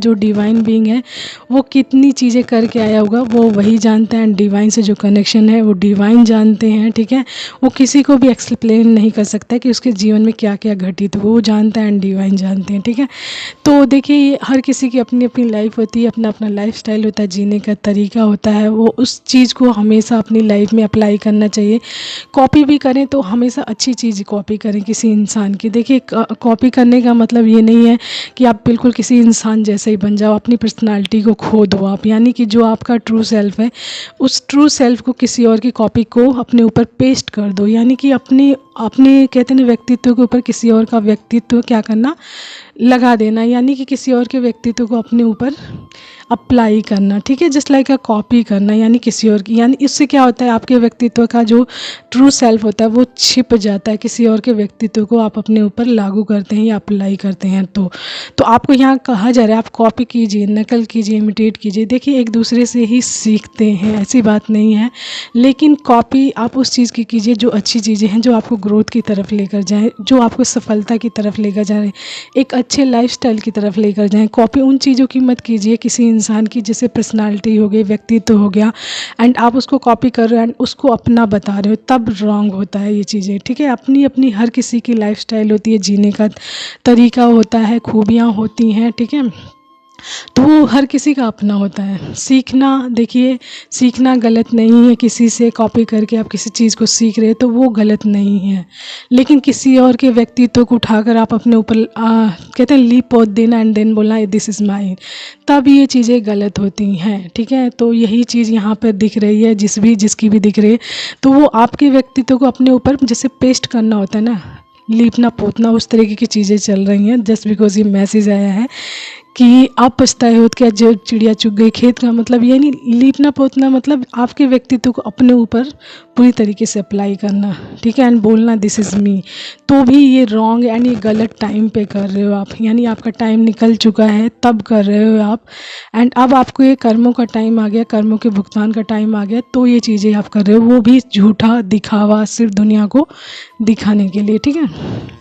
जो divine being है वो कितनी चीज़ें करके आया होगा वो वही जानता है, एंड डिवाइन से जो कनेक्शन है वो डिवाइन जानते हैं, ठीक है। वो किसी को भी एक्सप्लेन नहीं कर सकता कि उसके जीवन में क्या क्या घटित हो, वो जानता है एंड डिवाइन जानते हैं, ठीक है। तो देखिए ये हर किसी की अपनी अपनी लाइफ होती है, अपना अपना लाइफस्टाइल होता है, जीने का तरीका होता है, वो उस चीज़ को हमेशा अपनी लाइफ में अप्लाई करना चाहिए। कॉपी भी करें तो हमेशा अच्छी चीज़ कॉपी करें किसी इंसान की। देखिए कॉपी करने का मतलब ये नहीं है कि आप बिल्कुल किसी इंसान जैसे ही बन जाओ, अपनी पर्सनालिटी को खो दो आप, यानी कि जो आपका ट्रू सेल्फ है उस ट्रू सेल्फ को किसी और की कॉपी को अपने ऊपर पेस्ट कर दो, यानी कि अपने अपने कहते हैं व्यक्तित्व के ऊपर किसी और का व्यक्तित्व क्या करना, लगा देना, यानी कि किसी और के व्यक्तित्व को अपने ऊपर अप्लाई करना, ठीक है। जस्ट लाइक अ कॉपी करना, यानी किसी और की, यानी इससे क्या होता है आपके व्यक्तित्व का जो ट्रू सेल्फ होता है वो छिप जाता है, किसी और के व्यक्तित्व को आप अपने ऊपर लागू करते हैं या अप्लाई करते हैं। तो आपको यहाँ कहा जा रहा है आप कॉपी कीजिए, नकल कीजिए, इमिटेट कीजिए। देखिए एक दूसरे से ही सीखते हैं, ऐसी बात नहीं है, लेकिन कॉपी आप उस चीज़ की कीजिए जो अच्छी चीज़ें हैं, जो आपको ग्रोथ की तरफ लेकर जाए, जो आपको सफलता की तरफ लेकर जाए, एक अच्छे लाइफस्टाइल की तरफ लेकर जाएं। कॉपी उन चीज़ों की मत कीजिए किसी इंसान की, जैसे पर्सनालिटी हो गई, व्यक्तित्व हो गया, एंड आप उसको कॉपी कर रहे हो एंड उसको अपना बता रहे हो, तब रॉन्ग होता है ये चीज़ें, ठीक है। अपनी अपनी हर किसी की लाइफस्टाइल होती है, जीने का तरीका होता है, खूबियाँ होती हैं, ठीक है। तो वो हर किसी का अपना होता है। सीखना, देखिए सीखना गलत नहीं है, किसी से कॉपी करके आप किसी चीज़ को सीख रहे हैं तो वो गलत नहीं है, लेकिन किसी और के व्यक्तित्व को उठाकर आप अपने ऊपर कहते हैं लीप पोत देना एंड देन बोलना दिस इज़ माइन, तब ये चीज़ें गलत होती हैं, ठीक है। तो यही चीज़ यहाँ पर दिख रही है, जिसकी भी दिख रही है, तो वो आपके व्यक्तित्व को अपने ऊपर जैसे पेस्ट करना होता है ना, लीपना पोतना, उस तरीके की चीज़ें चल रही हैं। जस्ट बिकॉज ये मैसेज आया है कि आप पछताए हो क्या जो चिड़िया चुग गई खेत, का मतलब ये नहीं, लीपना पोतना मतलब आपके व्यक्तित्व को अपने ऊपर पूरी तरीके से अप्लाई करना, ठीक है, एंड बोलना दिस इज़ मी, तो भी ये रॉन्ग एंड ये गलत टाइम पे कर रहे हो आप, यानी आपका टाइम निकल चुका है तब कर रहे हो आप, एंड अब आपको ये कर्मों का टाइम आ गया, कर्मों के भुगतान का टाइम आ गया, तो ये चीज़ें आप कर रहे हो, वो भी झूठा दिखावा, सिर्फ दुनिया को दिखाने के लिए, ठीक है।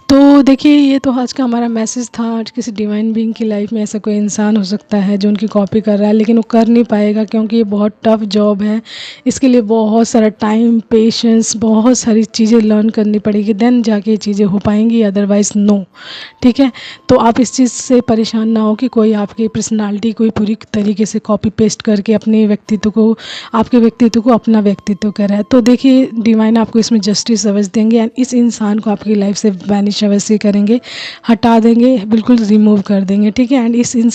तो देखिए ये तो आज का हमारा मैसेज था। आज किसी डिवाइन बीइंग की लाइफ में ऐसा कोई इंसान हो सकता है जो उनकी कॉपी कर रहा है, लेकिन वो कर नहीं पाएगा क्योंकि ये बहुत टफ जॉब है, इसके लिए बहुत सारा टाइम, पेशेंस, बहुत सारी चीज़ें लर्न करनी पड़ेगी, देन जाके ये चीज़ें हो पाएंगी, अदरवाइज़ नो, ठीक है। तो आप इस चीज़ से परेशान ना हो कि कोई आपकी पर्सनालिटी कोई पूरी तरीके से कॉपी पेस्ट करके अपने व्यक्तित्व को, आपके व्यक्तित्व को अपना व्यक्तित्व कर रहा है। तो देखिए डिवाइन आपको इसमें जस्टिस अवश्य देंगे एंड इस इंसान को आपकी लाइफ से बैनिश अवश्य करेंगे, हटा देंगे, बिल्कुल रिमूव कर देंगे, ठीक है। एंड इस इंसान